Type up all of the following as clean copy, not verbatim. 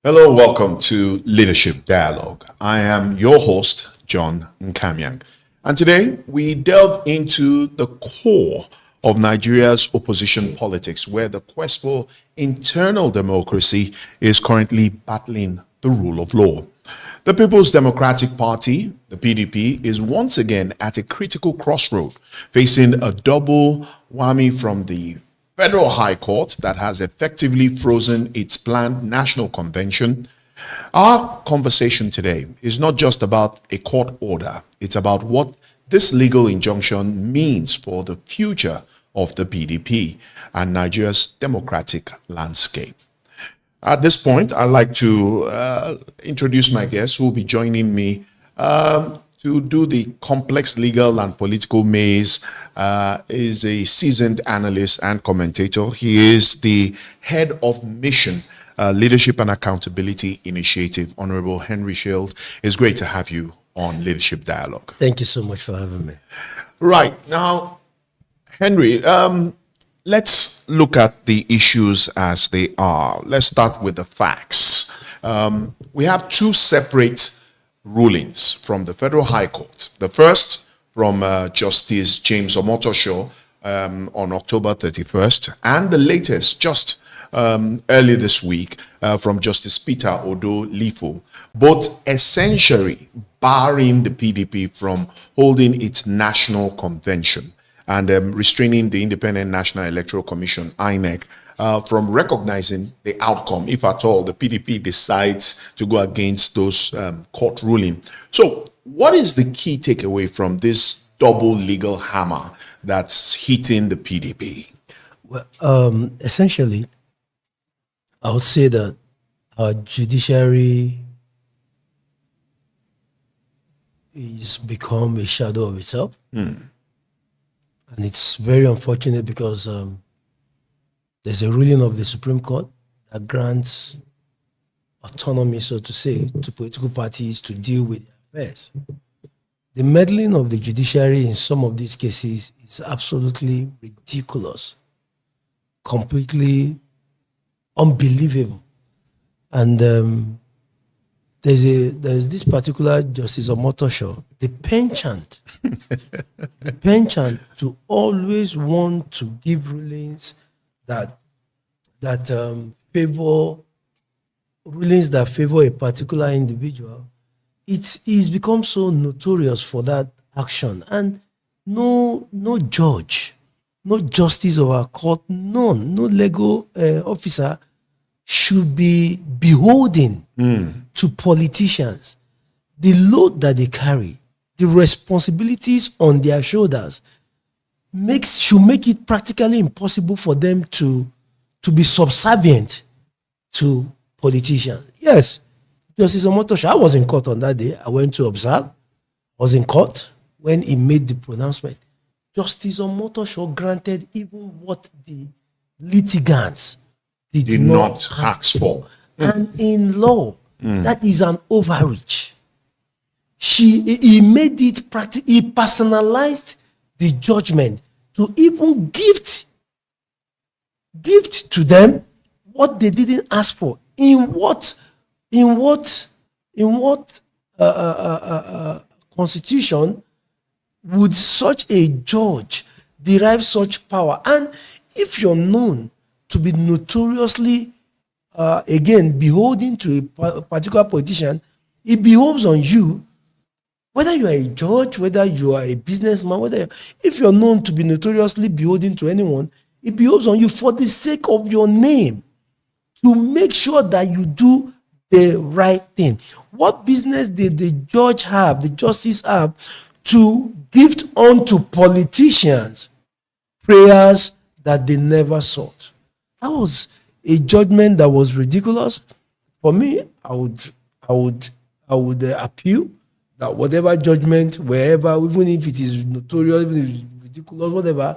Hello, welcome to Leadership Dialogue. I am your host, John Nkamiang. And today we delve into the core of Nigeria's opposition politics, where the quest for internal democracy is currently battling the rule of law. The People's Democratic Party, the PDP, is once again at a critical crossroad, facing a double whammy from the Federal High Court that has effectively frozen its planned national convention. Our conversation today is not just about a court order. It's about what this legal injunction means for the future of the PDP and Nigeria's democratic landscape. At this point, I'd like to introduce my guest who will be joining me to do the complex legal and political maze. Is a seasoned analyst and commentator. He is the head of mission, Leadership and Accountability Initiative. Honorable Hery Sheild, it's great to have you on Leadership Dialogue. Thank you so much for having me. Right. Now, Henry, let's look at the issues as they are. Let's start with the facts. We have two separate rulings from the Federal High Court. The first from Justice James Omotosho on October 31st, and the latest just early this week from Justice Peter Odo Lifo, both essentially barring the PDP from holding its national convention and restraining the Independent National Electoral Commission, INEC, from recognizing the outcome, if at all the PDP decides to go against those court ruling. So what is the key takeaway from this double legal hammer that's hitting the PDP? Well, essentially, I would say that our judiciary is become a shadow of itself. And it's very unfortunate because there's a ruling of the Supreme Court that grants autonomy, so to say, to political parties to deal with their affairs. The meddling of the judiciary in some of these cases is absolutely ridiculous, completely unbelievable. And there's this particular Justice Omotosho, the penchant, to always want to give rulings that favor a particular individual. It's become so notorious for that action, and no judge, no justice of our court, no legal officer should be beholden to politicians. The load that they carry, the responsibilities on their shoulders, should make it practically impossible for them to be subservient to politicians. Yes, Justice Omotosho, I was in court on that day. I went to observe. I was in court when he made the pronouncement. Justice Omotosho granted even what the litigants did not ask for. And in law, that is an overreach. He made it practical. He personalized the judgment to even gift to them what they didn't ask for. In what constitution would such a judge derive such power? And if you're known to be notoriously, again, beholden to a particular politician, it behoves on you, whether you are a judge, whether you are a businessman, if you're known to be notoriously beholden to anyone, it behoves on you for the sake of your name to make sure that you do the right thing. What business did the justice have to gift unto politicians prayers that they never sought? That was a judgment that was ridiculous. For me, I would appeal that whatever judgment, wherever, even if it is notorious, even if it's ridiculous, whatever,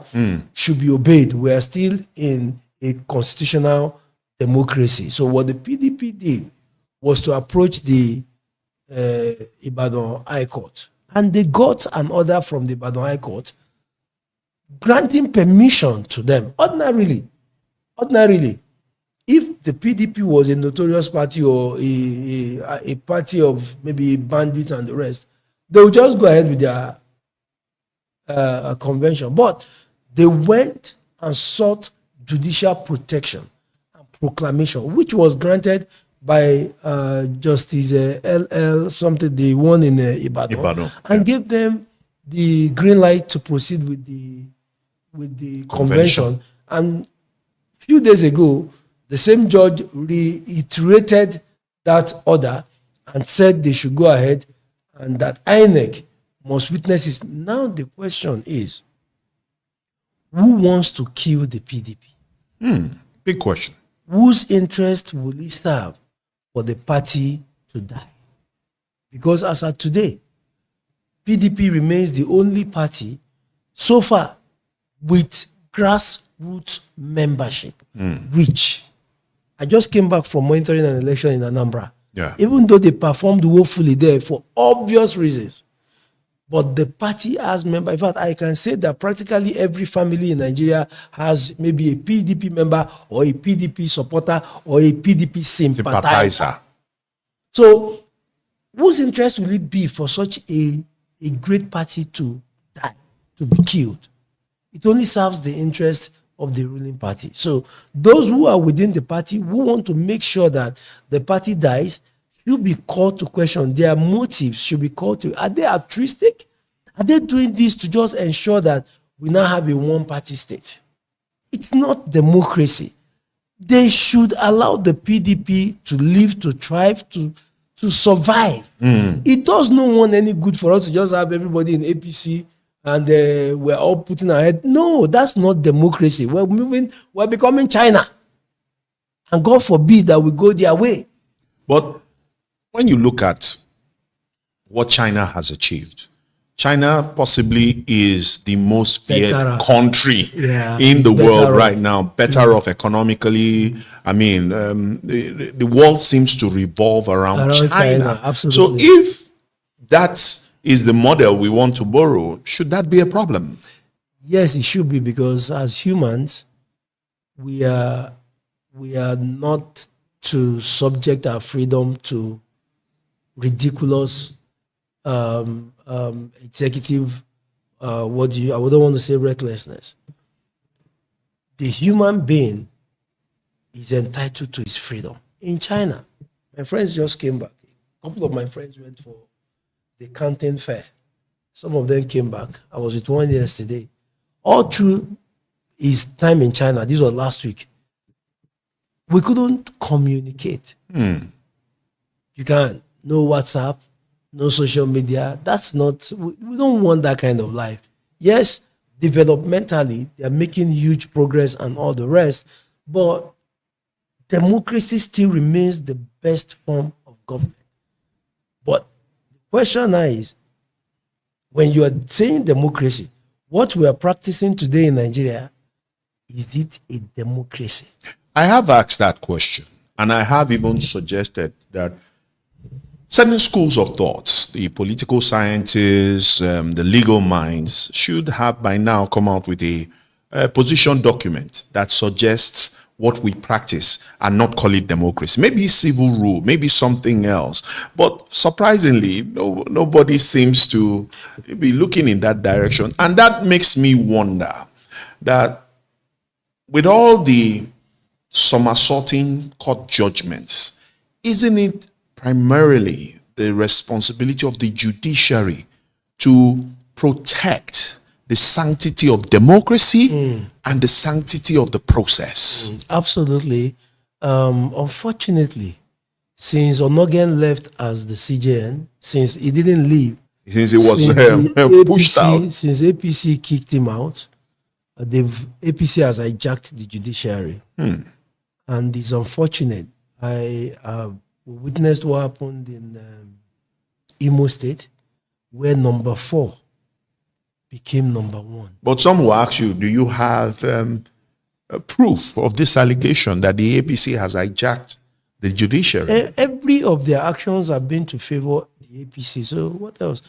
should be obeyed. We are still in a constitutional democracy. So what the PDP did was to approach the Ibadan High Court, and they got an order from the Ibadan High Court granting permission to them. Ordinarily, if the PDP was a notorious party or a party of maybe bandits and the rest, they would just go ahead with their convention. But they went and sought judicial protection and proclamation, which was granted by Justice LL something, the one in Ibadan, and gave them the green light to proceed with the convention. And a few days ago, the same judge reiterated that order and said they should go ahead and that INEC must witness it. Now the question is, who wants to kill the PDP? Big question. Whose interest will it serve for the party to die? Because as of today, PDP remains the only party so far with grassroots membership reach. I just came back from monitoring an election in Anambra. Yeah. Even though they performed woefully there for obvious reasons, but the party has members. In fact, I can say that practically every family in Nigeria has maybe a PDP member or a PDP supporter or a PDP sympathizer. So, whose interest will it be for such a great party to die, to be killed? It only serves the interest of the ruling party. So, those who are within the party who want to make sure that the party dies should be called to question. Their motives should be called to. Are they altruistic? Are they doing this to just ensure that we now have a one-party state? It's not democracy. They should allow the PDP to live, to thrive, to survive. It does not want any good for us to just have everybody in APC and we're all putting our head. No, that's not democracy. We're becoming China. And God forbid that we go their way. But when you look at what China has achieved, China possibly is the most feared country in the world right now, better off economically. I mean, the world seems to revolve around China. Absolutely. So if that is the model we want to borrow, should that be a problem? Yes, it should be, because as humans, we are not to subject our freedom to ridiculous executive, I wouldn't want to say recklessness. The human being is entitled to his freedom. In China, my friends just came back. A couple of my friends went for the Canton Fair. Some of them came back. I was with one yesterday. All through his time in China, this was last week, we couldn't communicate. You can't. No WhatsApp, no social media. That's not, we don't want that kind of life. Yes, developmentally, they're making huge progress and all the rest, but democracy still remains the best form of government. But the question now is, when you are saying democracy, what we are practicing today in Nigeria, is it a democracy? I have asked that question, and I have even suggested that certain schools of thoughts, the political scientists, the legal minds, should have by now come out with a position document that suggests what we practice and not call it democracy. Maybe civil rule, maybe something else. But surprisingly, nobody seems to be looking in that direction. And that makes me wonder that with all the somersaulting court judgments, isn't it primarily the responsibility of the judiciary to protect the sanctity of democracy and the sanctity of the process? Absolutely. Unfortunately, since Onogen left as the CJN, since he didn't leave, since he was pushed out, since APC kicked him out, APC has hijacked the judiciary. And it's unfortunate. I witnessed what happened in Imo State, where number 4 became number 1. But some will ask you, do you have proof of this allegation that the APC has hijacked the judiciary? Every of their actions have been to favor the APC. So what else?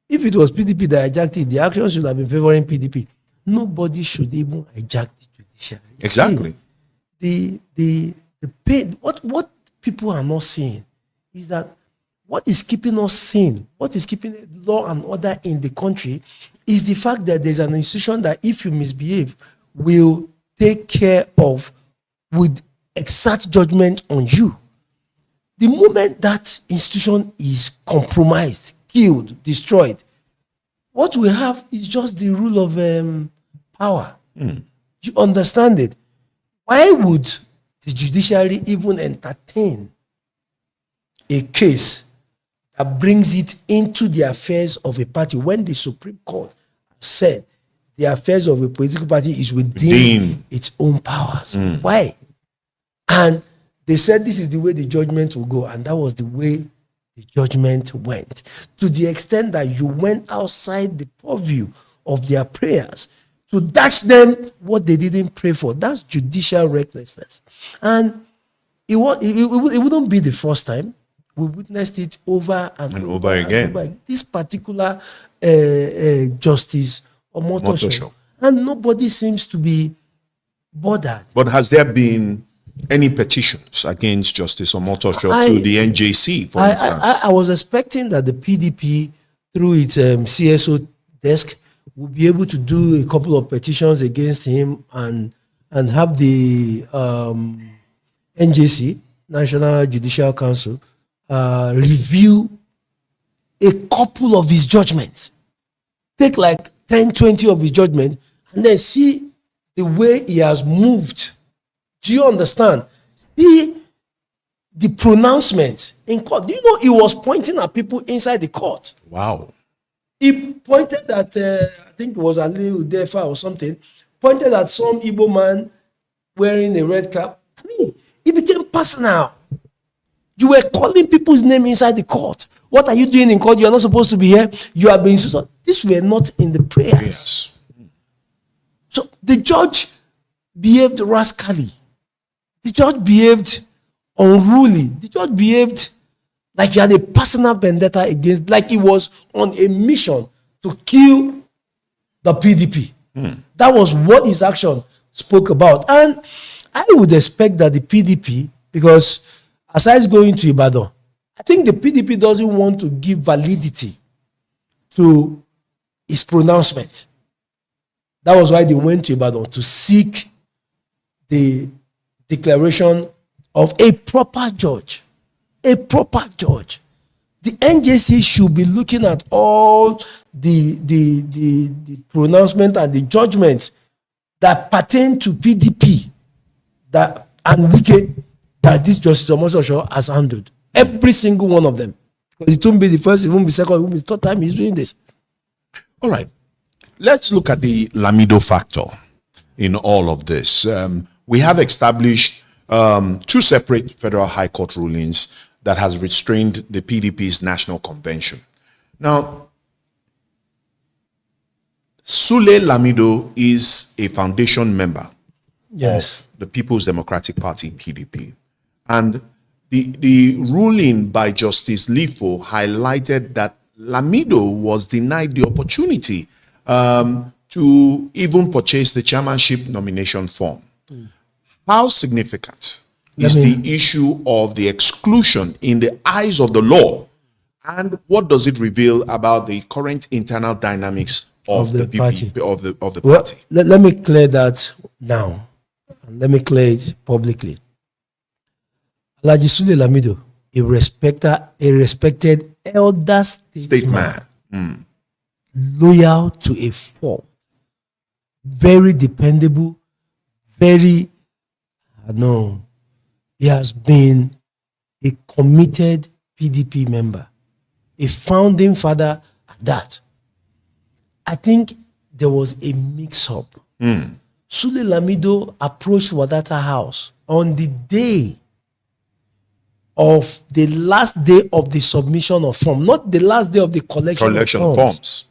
If it was PDP that hijacked it, the actions should have been favoring PDP. Nobody should even hijack the judiciary. Exactly. See, the pain, what people are not seeing is that what is keeping us sane, what is keeping law and order in the country is the fact that there's an institution that if you misbehave will take care of with exact judgment on you. The moment that institution is compromised, killed, destroyed, what we have is just the rule of power. You understand it? Why would the judiciary even entertain a case that brings it into the affairs of a party when the Supreme Court said the affairs of a political party is within its own powers? Why? And they said this is the way the judgment will go, and that was the way the judgment went. To the extent that you went outside the purview of their prayers to dash them what they didn't pray for. That's judicial recklessness. And it wouldn't be the first time. We witnessed it over and over again. This particular Justice Omotosho. And nobody seems to be bothered. But has there been any petitions against Justice Omotosho to the NJC, for instance? I was expecting that the PDP, through its CSO desk, would be able to do a couple of petitions against him and have the NJC, National Judicial Council, review a couple of his judgments. Take like 10, 20 of his judgments and then see the way he has moved. Do you understand? See the pronouncement in court. Do you know he was pointing at people inside the court? Wow. He pointed at, I think it was Ali Udefa or something, pointed at some Igbo man wearing a red cap. I mean, it became personal. You were calling people's name inside the court. What are you doing in court? You are not supposed to be here. You are being... These were not in the prayers. Yes. So the judge behaved rascally. The judge behaved unruly. The judge behaved like he had a personal vendetta against, like he was on a mission to kill the PDP. That was what his action spoke about. And I would expect that the PDP, because aside going to Ibadan, I think the PDP doesn't want to give validity to his pronouncement. That was why they went to Ibadan, to seek the declaration of a proper judge. A proper judge. The NJC should be looking at all the pronouncement and the judgments that pertain to PDP that and Wike that this Justice Omotosho has handled. Every single one of them. Because it won't be the first, it won't be second, it won't be the third time he's doing this. All right. Let's look at the Lamido factor in all of this. We have established two separate federal high court rulings that has restrained the PDP's national convention. Now, Sule Lamido is a foundation member of the People's Democratic Party, PDP. And the ruling by Justice Lifo highlighted that Lamido was denied the opportunity to even purchase the chairmanship nomination form. How significant is the issue of the exclusion in the eyes of the law, and what does it reveal about the current internal dynamics of the party? Party? Let me clear that now, and let me clear it publicly. Alhaji Sule Lamido, a respected elder statesman, loyal to a fault, very dependable, very he has been a committed PDP member, a founding father at that. I think there was a mix-up. Sule Lamido approached Wadata House on the day of the last day of the submission of form, not the last day of the collection of forms.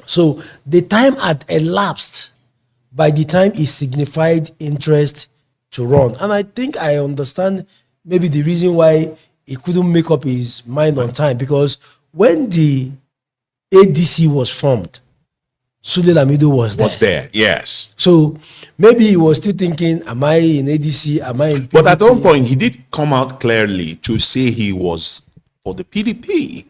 So the time had elapsed by the time he signified interest to run. And I think I understand maybe the reason why he couldn't make up his mind on time, because when the ADC was formed, Sule Lamido was there. Was there, yes. So maybe he was still thinking, am I in ADC? Am I in PDP? But at one point, he did come out clearly to say he was for the PDP.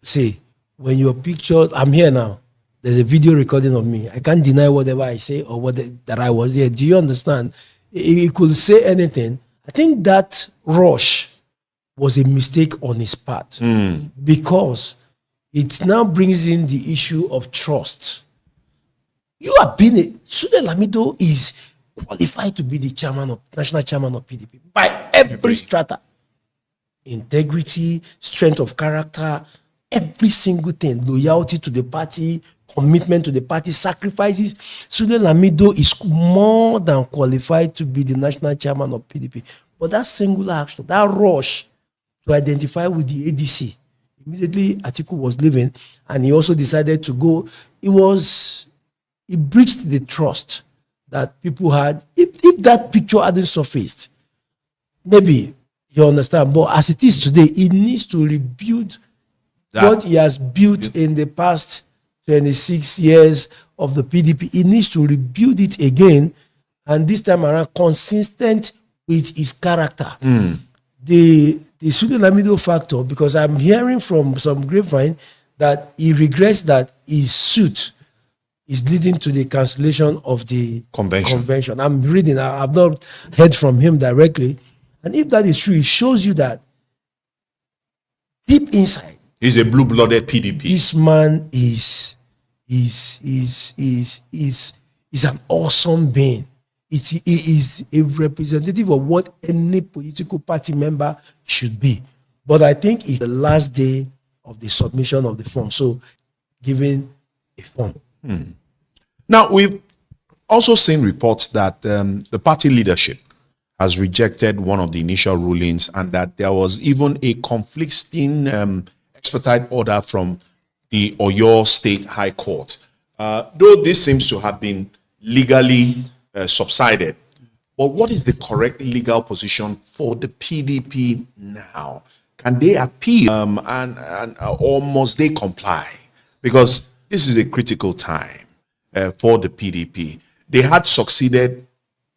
See, when your pictures, I'm here now. There's a video recording of me. I can't deny whatever I say or that I was there. Do you understand? He could say anything. I think that rush was a mistake on his part because it now brings in the issue of trust. You have been Sule Lamido is qualified to be the national chairman of PDP by every strata. Integrity, strength of character, every single thing, loyalty to the party, commitment to the party, sacrifices. Sule Lamido is more than qualified to be the national chairman of PDP. But that singular action, that rush to identify with the ADC, immediately Atiku was leaving and he also decided to go. It breached the trust that people had. If that picture hadn't surfaced, maybe you understand. But as it is today, it needs to rebuild what he has built in the past 26 years of the PDP. He needs to rebuild it again, and this time around, consistent with his character. The Sule Lamido factor, because I'm hearing from some grapevine that he regrets that his suit is leading to the cancellation of the convention. I'm reading, I've not heard from him directly. And if that is true, it shows you that deep inside, he's a blue-blooded PDP. This man is an awesome being. He is a representative of what any political party member should be. But I think it's the last day of the submission of the form. So, giving a form. Now, we've also seen reports that the party leadership has rejected one of the initial rulings and that there was even a conflicting expedite order from the Oyo State High Court. Though this seems to have been legally subsided, but what is the correct legal position for the PDP now? Can they appeal or must they comply? Because this is a critical time for the PDP. They had succeeded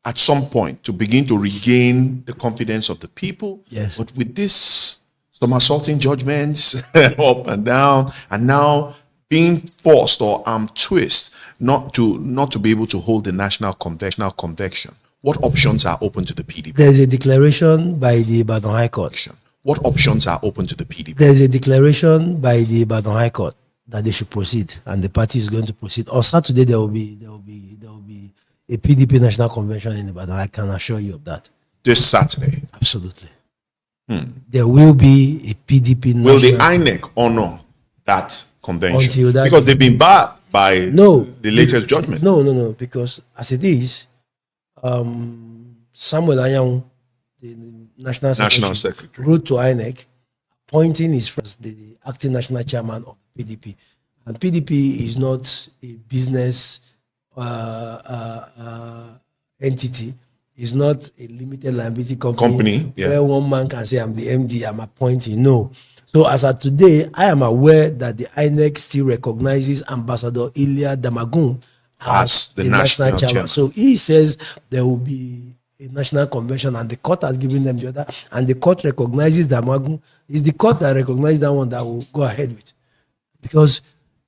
at some point to begin to regain the confidence of the people. Yes. But with this, some assaulting judgments up and down, and now being forced or twist not to be able to hold the national convention. What options are open to the PDP? There is a declaration by the Ibadan High Court. What options are open to the PDP? There is a declaration by the Ibadan High Court that they should proceed, and the party is going to proceed. On Saturday, there will be a PDP national convention in Ibadan. I can assure you of that. This Saturday? Absolutely. There will be a PDP national. Will the INEC honor that convention? Until that because they've been barred by the latest judgment. No. Because as it is, Samuel Anyang, the national secretary, wrote to INEC appointing his first the acting national chairman of the PDP. And PDP is not a business entity. It's not a limited liability company where one man can say, I'm the MD, I'm appointing. No. So as of today, I am aware that the INEC still recognizes Ambassador Ilya Damagun as the national chairman. So he says there will be a national convention, and the court has given them the order, and the court recognizes Damagun. It's the court that recognizes that one that will go ahead with, because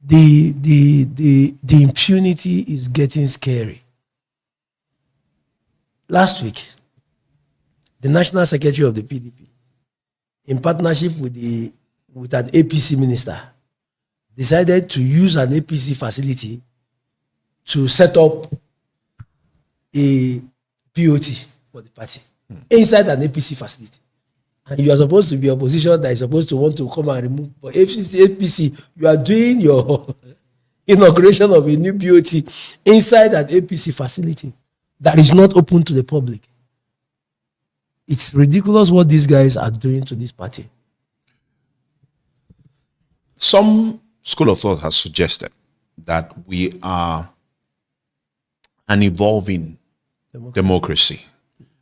the impunity is getting scary. Last week, the national secretary of the PDP, in partnership with an APC minister, decided to use an APC facility to set up a POT for the party inside an APC facility. And you are supposed to be opposition that is supposed to want to come and remove. But APC, you are doing your inauguration of a new POT inside an APC facility that is not open to the public. It's ridiculous what these guys are doing to this party. Some school of thought has suggested that we are an evolving democracy.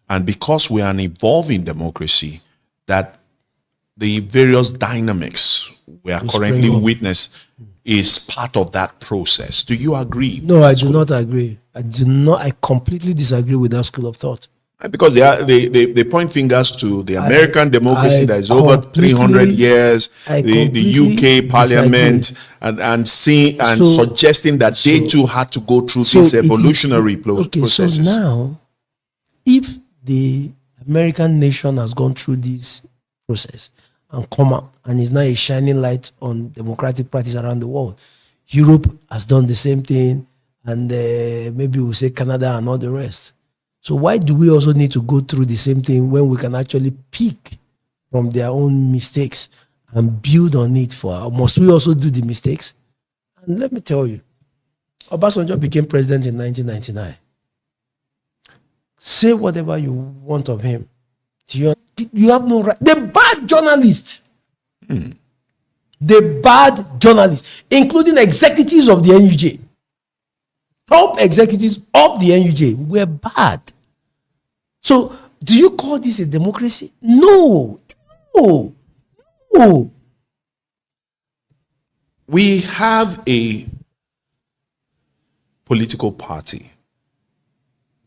And because we are an evolving democracy, that the various dynamics we are currently witness is part of that process. Do you agree? No, I do not agree. I do not. I completely disagree with that school of thought. Because they point fingers to the American democracy I that is over 300 years, the UK Parliament, and suggesting that they too had to go through this evolutionary processes. So now, if the American nation has gone through this process and come out and is now a shining light on democratic practice around the world, Europe has done the same thing, and maybe we'll say Canada and all the rest. So why do we also need to go through the same thing when we can actually pick from their own mistakes and build on it must we also do the mistakes? And let me tell you, Obasanjo became president in 1999. Say whatever you want of him. You have no right. The bad journalists, the bad journalists, including executives of the NUJ, top executives of the NUJ were bad. So, do you call this a democracy? No. We have a political party,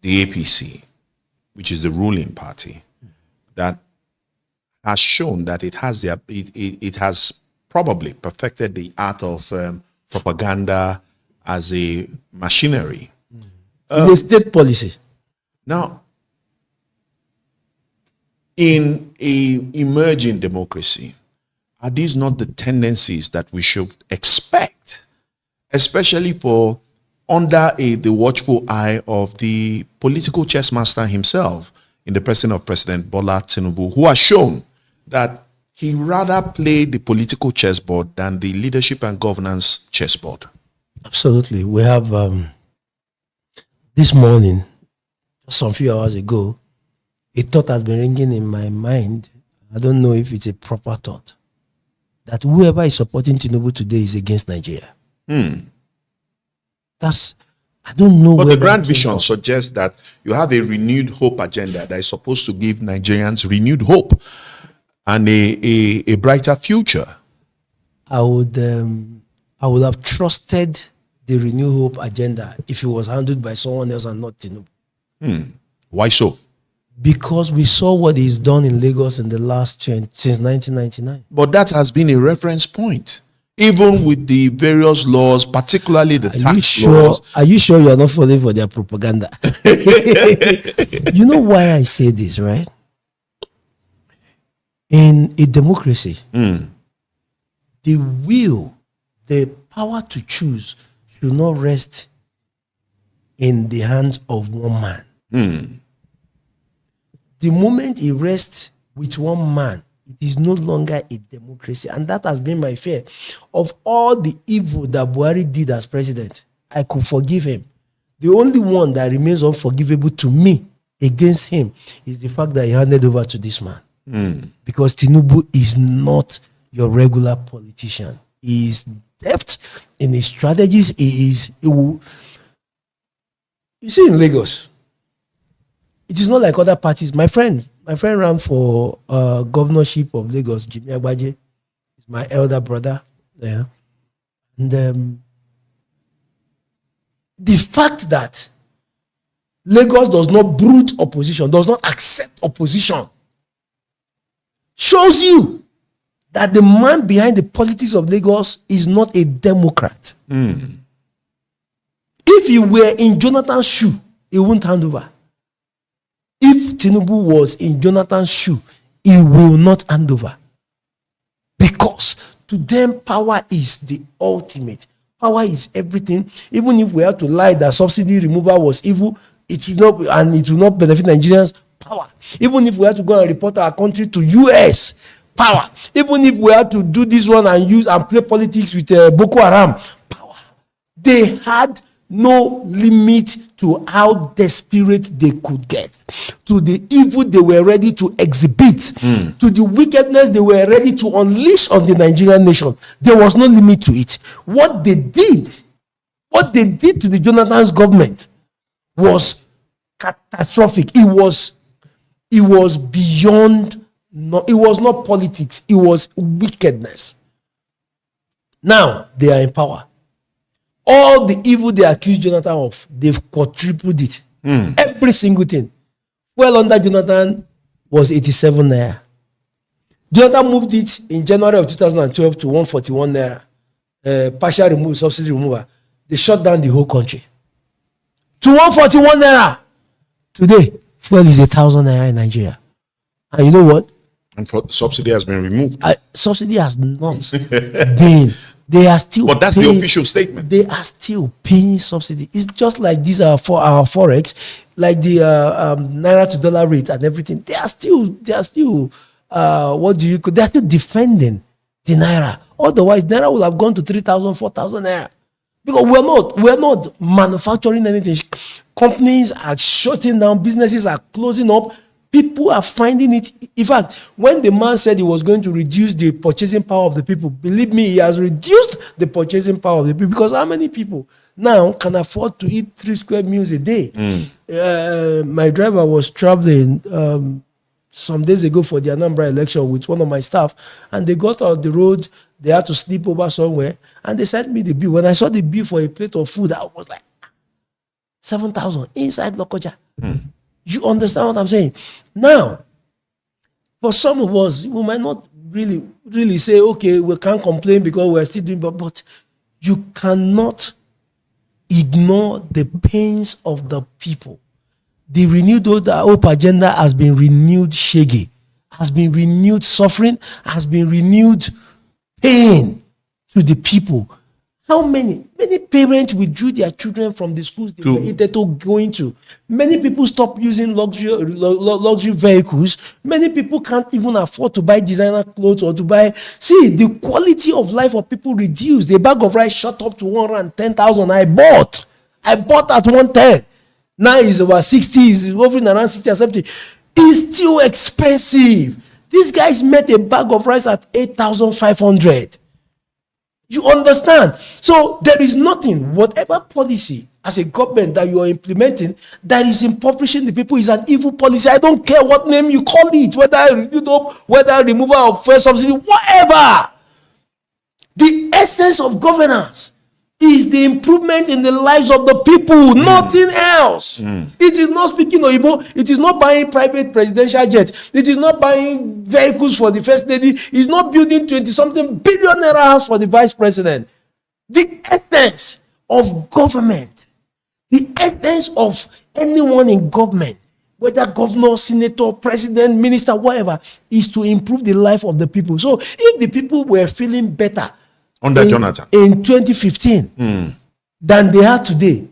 the APC, which is the ruling party, that has shown that it has probably perfected the art of propaganda as a machinery. The state policy. Now, in a emerging democracy, are these not the tendencies that we should expect, especially for under the watchful eye of the political chess master himself, in the person of President Bola Tinubu, who has shown that he rather played the political chessboard than the leadership and governance chessboard? Absolutely. We have this morning, some few hours ago, a thought has been ringing in my mind. I don't know if it's a proper thought, that whoever is supporting Tinubu today is against Nigeria. I don't know. But the grand vision suggests that you have a renewed hope agenda that is supposed to give Nigerians renewed hope and a brighter future. I would have trusted the renewed hope agenda if it was handled by someone else and not Tinubu. Why so? Because we saw what he's done in Lagos in the last since 1999. But that has been a reference point. Even with the various laws, particularly the tax laws. Are you sure you are not falling for their propaganda? You know why I say this, right? In a democracy, the will, the power to choose should not rest in the hands of one man. The moment it rests with one man, it is no longer a democracy. And that has been my fear. Of all the evil that Buhari did as president, I could forgive him. The only one that remains unforgivable to me against him is the fact that he handed over to this man. Because Tinubu is not your regular politician. He is deft in his strategies. You see, in Lagos, it is not like other parties. My friend ran for governorship of Lagos, Jimmy Agbaje. He's my elder brother. Yeah. And the fact that Lagos does not brood opposition, does not accept opposition, shows you that the man behind the politics of Lagos is not a Democrat. If he were in Jonathan's shoe, he wouldn't hand over. If Tinubu was in Jonathan's shoe, he will not hand over. Because to them, power is the ultimate. Power is everything. Even if we have to lie that subsidy removal was evil, it will not benefit Nigerians. Power. Even if we have to go and report our country to US, power. Even if we have to do this one and use and play politics with Boko Haram, power. They had no limit to how desperate they could get, to the evil they were ready to exhibit, to the wickedness they were ready to unleash on the Nigerian nation. There was no limit to it. What they did to the Jonathan's government was catastrophic. It was beyond. It was not politics. It was wickedness. Now they are in power. All the evil they accused Jonathan of, they've quadrupled it. Every single thing. Well, under Jonathan was 87 naira. Jonathan moved it in January of 2012 to 141 naira. Partial subsidy removal. They shut down the whole country. To 141 naira. Today, fuel is 1,000 naira in Nigeria. And you know what? And subsidy has been removed. Subsidy has not been. They are still. But that's paying, the official statement. They are still paying subsidy. It's just like these are for our forex, like the naira to dollar rate and everything. They are still. What do you call? They are still defending the naira. Otherwise, naira would have gone to 3,000, 4,000 naira. Because we're not manufacturing anything. Companies are shutting down. Businesses are closing up. People are finding it. In fact, when the man said he was going to reduce the purchasing power of the people, believe me, he has reduced the purchasing power of the people. Because how many people now can afford to eat 3 square meals a day? My driver was traveling some days ago for the Anambra election with one of my staff, and they got out of the road. They had to sleep over somewhere, and they sent me the bill. When I saw the bill for a plate of food, I was like, 7,000 inside Lokoja. You understand what I'm saying? Now, for some of us, we might not really say, okay, we can't complain because we're still doing, but you cannot ignore the pains of the people. The renewed hope agenda has been renewed shege, has been renewed suffering, has been renewed pain to the people. How many parents withdrew their children from the schools they were hitherto going to? Many people stopped using luxury vehicles. Many people can't even afford to buy designer clothes or to buy. See, the quality of life of people reduced. The bag of rice shot up to 110,000. I bought at 110. Now it's about 60. It's hovering around 60 or 70. It's still expensive. These guys met a bag of rice at 8,500. You understand? So there is nothing, whatever policy as a government that you are implementing that is impoverishing the people is an evil policy. I don't care what name you call it, whether removal of fuel subsidy, whatever. The essence of governance is the improvement in the lives of the people, nothing else. It is not speaking Oyibo. It is not buying private presidential jets. It is not buying vehicles for the first lady. It is not building 20-something billion naira house for the vice president. The essence of government, the essence of anyone in government, whether governor, senator, president, minister, whatever, is to improve the life of the people. So if the people were feeling better under Jonathan in 2015 than they are today,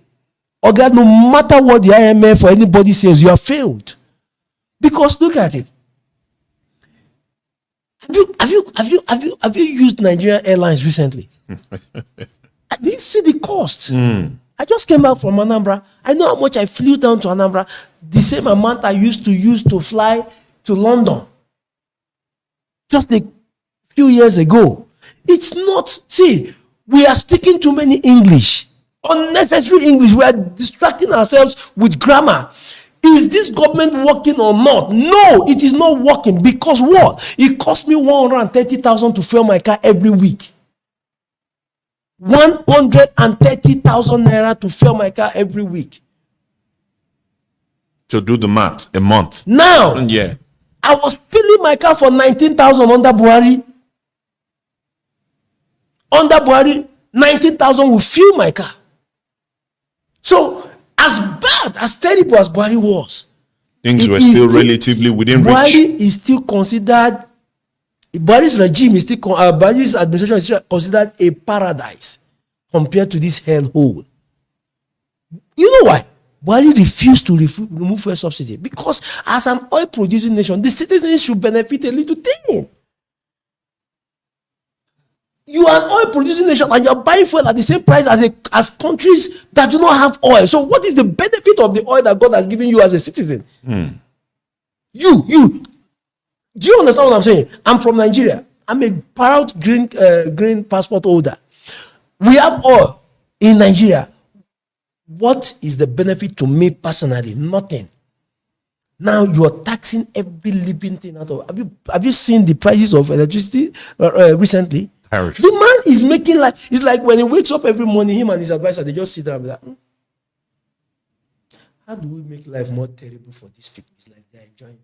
oh God, no matter what the IMF or anybody says, you have failed. Because look at it. Have you used Nigerian Airlines recently? I didn't see the cost. I just came back from Anambra. I know how much I flew down to Anambra. The same amount I used to use to fly to London just a few years ago. It's not, see, we are speaking too many English, unnecessary English. We are distracting ourselves with grammar. Is this government working or not? No, it is not working. Because what? It cost me 130,000 to fuel my car every week. 130,000 naira to fuel my car every week. To do the math, a month. Now, yeah, I was filling my car for 19,000 under Buhari. Under Buhari, 19,000 will fuel my car. So, as bad, as terrible as Buhari was, things were still relatively within reach. Buhari is still considered, Buhari's regime is still, Buhari's administration is still considered a paradise compared to this hellhole. You know why? Buhari refused to remove fuel subsidy because as an oil producing nation, the citizens should benefit a little thing. You are an oil producing nation and you're buying fuel at the same price as countries that do not have oil. So what is the benefit of the oil that God has given you as a citizen? You, do you understand what I'm saying? I'm from Nigeria. I'm a proud green passport holder. We have oil in Nigeria. What is the benefit to me personally? Nothing. Now you are taxing every living thing out of. Have you seen the prices of electricity recently? Tariff. The man is making life. It's like when he wakes up every morning, him and his advisor, they just sit down and be like, how do we make life more terrible for these people? It's like they're enjoying.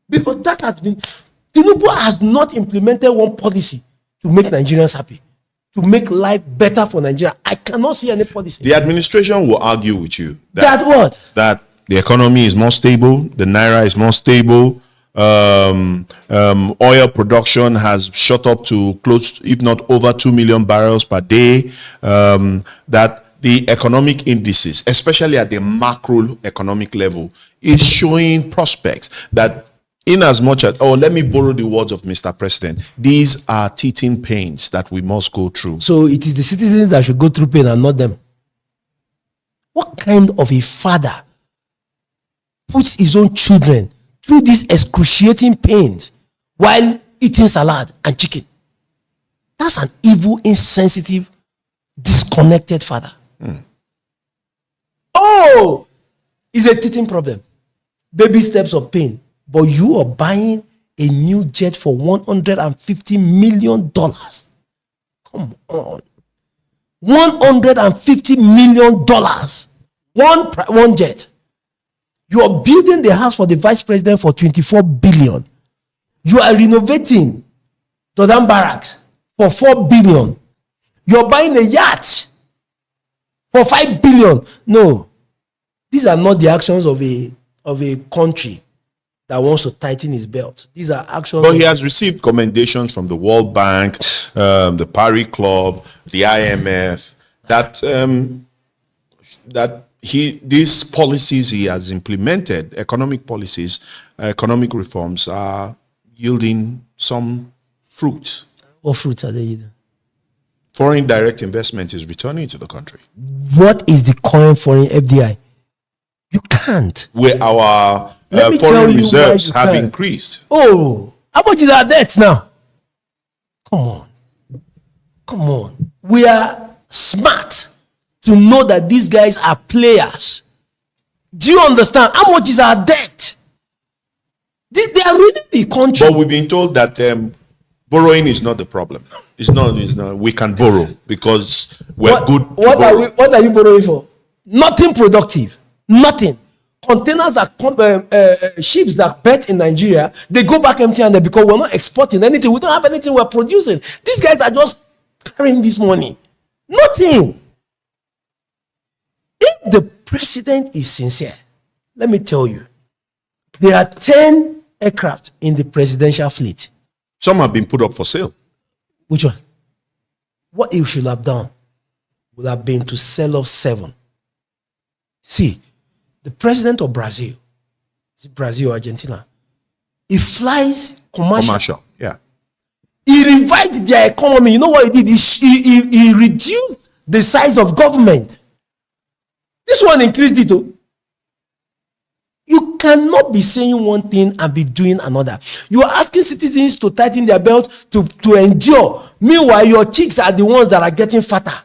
Because that has been, Tinubu has not implemented one policy to make Nigerians happy, to make life better for Nigeria. I cannot see any policy. The administration will argue with you That what? That the economy is more stable, the naira is more stable, oil production has shot up to close, if not over 2 million barrels per day, that the economic indices, especially at the macroeconomic level, is showing prospects that in as much as, let me borrow the words of Mr. President, these are teething pains that we must go through. So it is the citizens that should go through pain and not them. What kind of a father puts his own children through these excruciating pains while eating salad and chicken? That's an evil, insensitive, disconnected father. Oh, it's a teething problem. Baby steps of pain. But you are buying a new jet for $150 million. Come on. $150 million. One jet. You are building the house for the vice president for 24 billion. You are renovating Dodan Barracks for 4 billion. You're buying a yacht for 5 billion. No. These are not the actions of a country that wants to tighten his belt. These are actions. But he has received commendations from the World Bank, the Paris Club, the IMF, that these policies he has implemented, economic policies, economic reforms, are yielding some fruit. What fruits are they yielding? Foreign direct investment is returning to the country. What is the current foreign FDI? You can't. Where our foreign reserves have increased. Oh, how much is our debt now? Come on. We are smart to know that these guys are players. Do you understand? How much is our debt? They are ruining the country. But we've been told that borrowing is not the problem. It's not. We can borrow because we're good. What are you borrowing for? Nothing productive. Nothing. Containers that ships that bet in Nigeria, they go back empty-handed because we're not exporting anything. We don't have anything we're producing. These guys are just carrying this money. Nothing. If the president is sincere, let me tell you, there are 10 aircraft in the presidential fleet. Some have been put up for sale. Which one? What he should have done would have been to sell off 7. See, the president of Brazil, is it Brazil or Argentina? He flies commercial. Yeah. He revived their economy. You know what he did? He reduced the size of government. This one increased it too. You cannot be saying one thing and be doing another. You are asking citizens to tighten their belt to endure. Meanwhile, your cheeks are the ones that are getting fatter.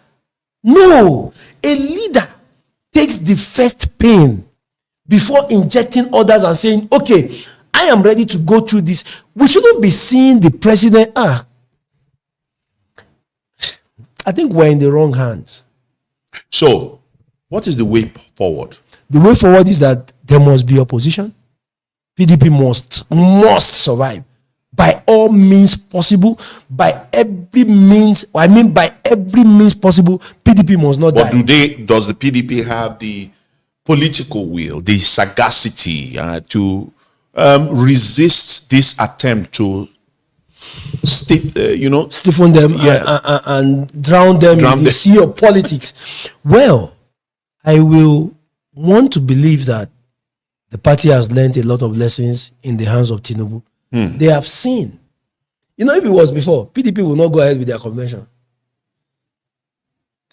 No. A leader takes the first pain before injecting others and saying, okay, I am ready to go through this. We shouldn't be seeing the president. I think we're in the wrong hands. So, what is the way forward? The way forward is that there must be opposition. PDP must survive by all means possible, by every means. By every means possible. PDP must not die. Does the PDP have the political will, the sagacity to resist this attempt to stiffen them and drown them in the sea of politics? Well, I will want to believe that the party has learned a lot of lessons in the hands of Tinubu. They have seen. If it was before, PDP will not go ahead with their convention.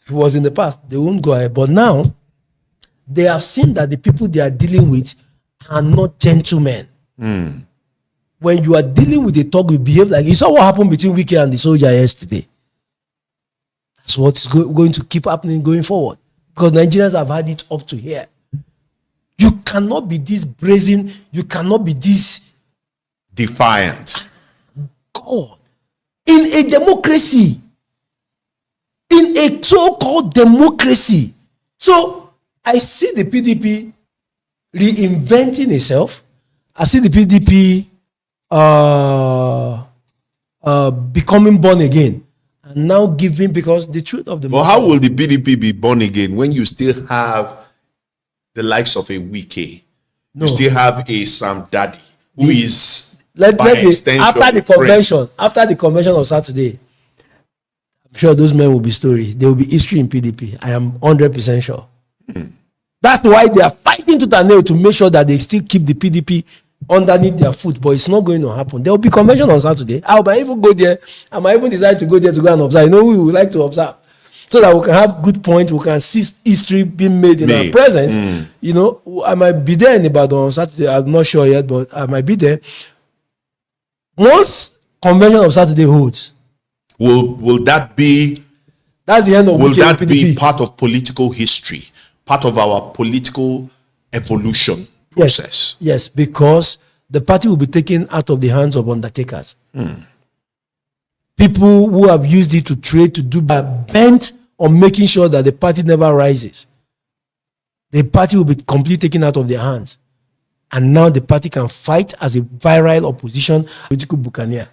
If it was in the past, they won't go ahead. But now, they have seen that the people they are dealing with are not gentlemen. When you are dealing with a thug, you behave like... You saw what happened between Wike and the soldier yesterday. That's what's going to keep happening going forward. Because Nigerians have had it up to here. You cannot be this brazen. You cannot be this... defiant. God. In a democracy, in a so-called democracy. So I see the PDP reinventing itself. I see the PDP becoming born again and now giving, because the truth of the But matter, how will the PDP be born again when you still have the likes of a Wike? No. You still have a Sam Daddy, who is after the convention of Saturday, I'm sure those men will be story. There will be history in PDP. I am 100% sure. That's why they are fighting tooth and nail to make sure that they still keep the PDP underneath their foot. But it's not going to happen. There will be convention on Saturday. I might even go there. I might even decide to go there to go and observe. You know, we would like to observe, so that we can have good points. We can see history being made in our presence. You know, I might be there in Ibadan on Saturday. I'm not sure yet, but I might be there. Once convention of Saturday holds, will that be? That's the end of. Will that be part of political history, part of our political evolution process? Yes, because the party will be taken out of the hands of undertakers. People who have used it to trade, to do, bent on making sure that the party never rises. The party will be completely taken out of their hands. And now the party can fight as a virile opposition, political buccaneer.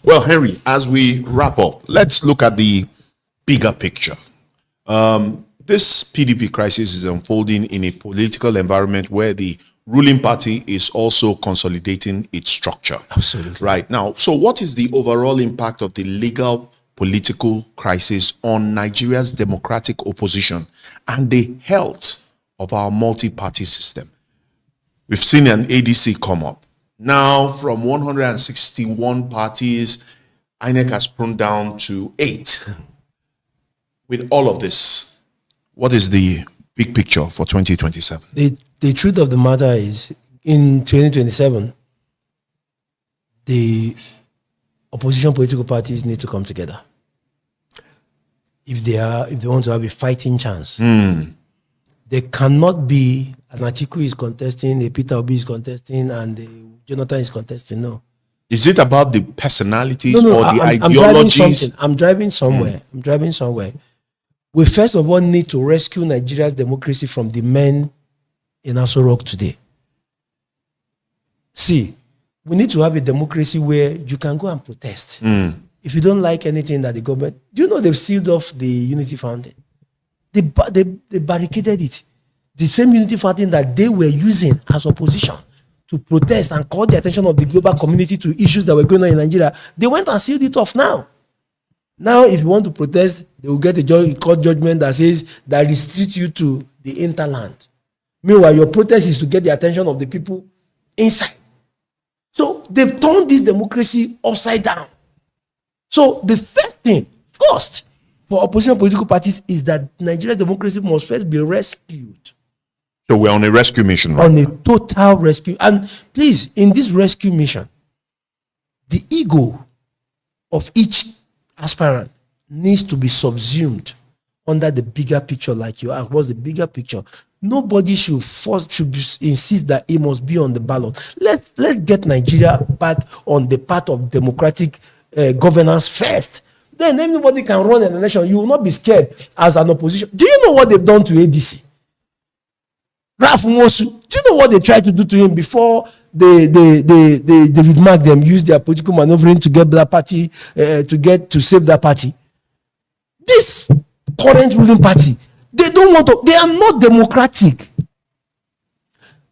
Well, Henry, as we wrap up, let's look at the bigger picture. This PDP crisis is unfolding in a political environment where the ruling party is also consolidating its structure. Absolutely. Right now, so what is the overall impact of the legal political crisis on Nigeria's democratic opposition and the health of our multi-party system? We've seen an ADC come up. Now, from 161 parties, INEC has sprung down to 8. With all of this, what is the big picture for 2027? The truth of the matter is, in 2027, the opposition political parties need to come together. If they want to have a fighting chance. There cannot be an Atiku is contesting, a Peter Obi is contesting, and Jonathan is contesting. No. Is it about the personalities No, or the I'm ideologies? I'm driving somewhere. We first of all need to rescue Nigeria's democracy from the men in Aso Rock today. See, we need to have a democracy where you can go and protest. If you don't like anything that the government... Do you know they've sealed off the Unity Fountain? They barricaded it. The same Unity Fountain that they were using as opposition to protest and call the attention of the global community to issues that were going on in Nigeria, they went and sealed it off now. Now, if you want to protest, they will get a court judgment that says that restricts you to the interland. Meanwhile, your protest is to get the attention of the people inside. So they've turned this democracy upside down. So the first thing, for opposition political parties is that Nigeria's democracy must first be rescued. So we're on a rescue mission, right? On a total rescue. And please, in this rescue mission, the ego of each aspirant needs to be subsumed under the bigger picture, like you asked. What's the bigger picture? Nobody should insist that it must be on the ballot. Let's get Nigeria back on the path of democratic governance first. Then anybody can run an election. You will not be scared as an opposition. Do you know what they've done to ADC? Ralph Mosu, do you know what they tried to do to him before they David Mark them use their political maneuvering to get that party to save that party? This current ruling party, they are not democratic.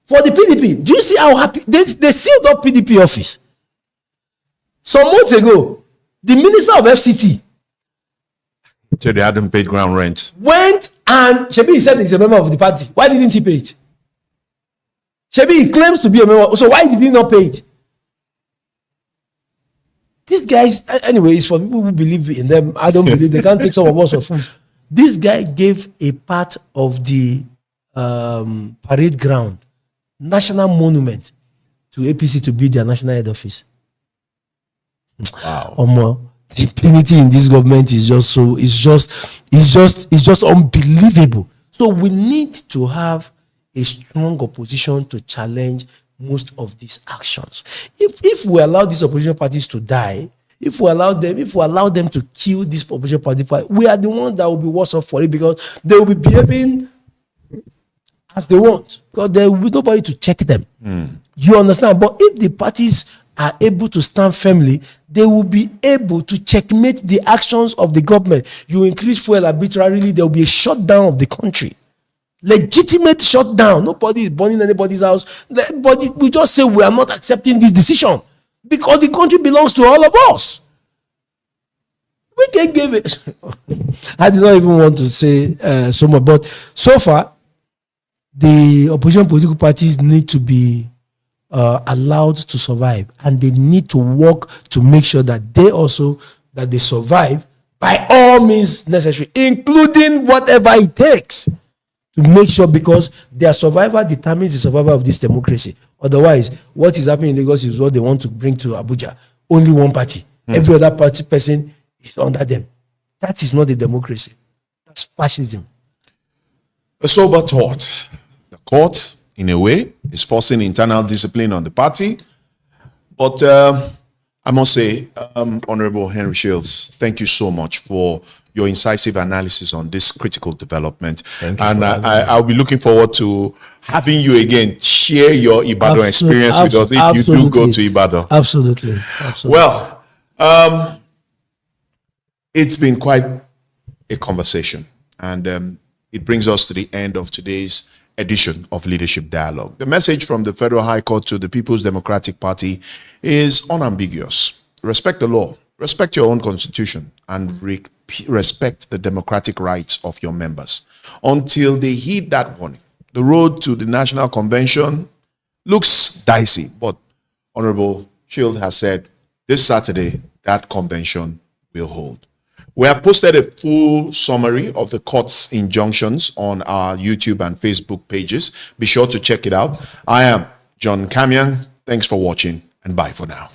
For the PDP, do you see how happy they sealed up PDP office? Some months ago, the minister of FCT So they hadn't paid ground rent. went and Shebi said he's a member of the party. Why didn't he pay it? Shebi claims to be a member, so why did he not pay it? These guys, anyway, it's for people who believe in them. I don't believe they can't take some of us for food. This guy gave a part of the parade ground, national monument, to APC to build their national head office. Wow. The impunity in this government is just unbelievable. So we need to have a strong opposition to challenge most of these actions. If we allow these opposition parties to die, if we allow them to kill this opposition party, we are the ones that will be worse off for it, because they will be behaving as they want, because there will be nobody to check them. You understand? But if the parties are able to stand firmly, they will be able to checkmate the actions of the government. You increase fuel arbitrarily, there will be a shutdown of the country. Legitimate shutdown. Nobody is burning anybody's house. But we just say we are not accepting this decision because the country belongs to all of us. We can give it. I do not even want to say so much, but so far, the opposition political parties need to be allowed to survive, and they need to work to make sure that they survive by all means necessary, including whatever it takes to make sure, because their survival determines the survival of this democracy. Otherwise, what is happening in Lagos is what they want to bring to Abuja. Only one party. Every other person is under them. That is not a democracy. That's fascism. A sober thought. The court, in a way, is forcing internal discipline on the party. But I must say, Honorable Hery Sheild, thank you so much for your incisive analysis on this critical development. And I'll be looking forward to having you again share your Ibadan experience with us if you do go to Ibadan. Absolutely. Well, it's been quite a conversation, and it brings us to the end of today's edition of Leadership Dialogue. The message from the Federal High Court to the People's Democratic Party is unambiguous. Respect the law, respect your own constitution, and respect the democratic rights of your members. Until they heed that warning, the road to the National Convention looks dicey, but Honorable Sheild has said this Saturday that convention will hold. We have posted a full summary of the court's injunctions on our YouTube and Facebook pages. Be sure to check it out. I am John Nkamiang. Thanks for watching, and bye for now.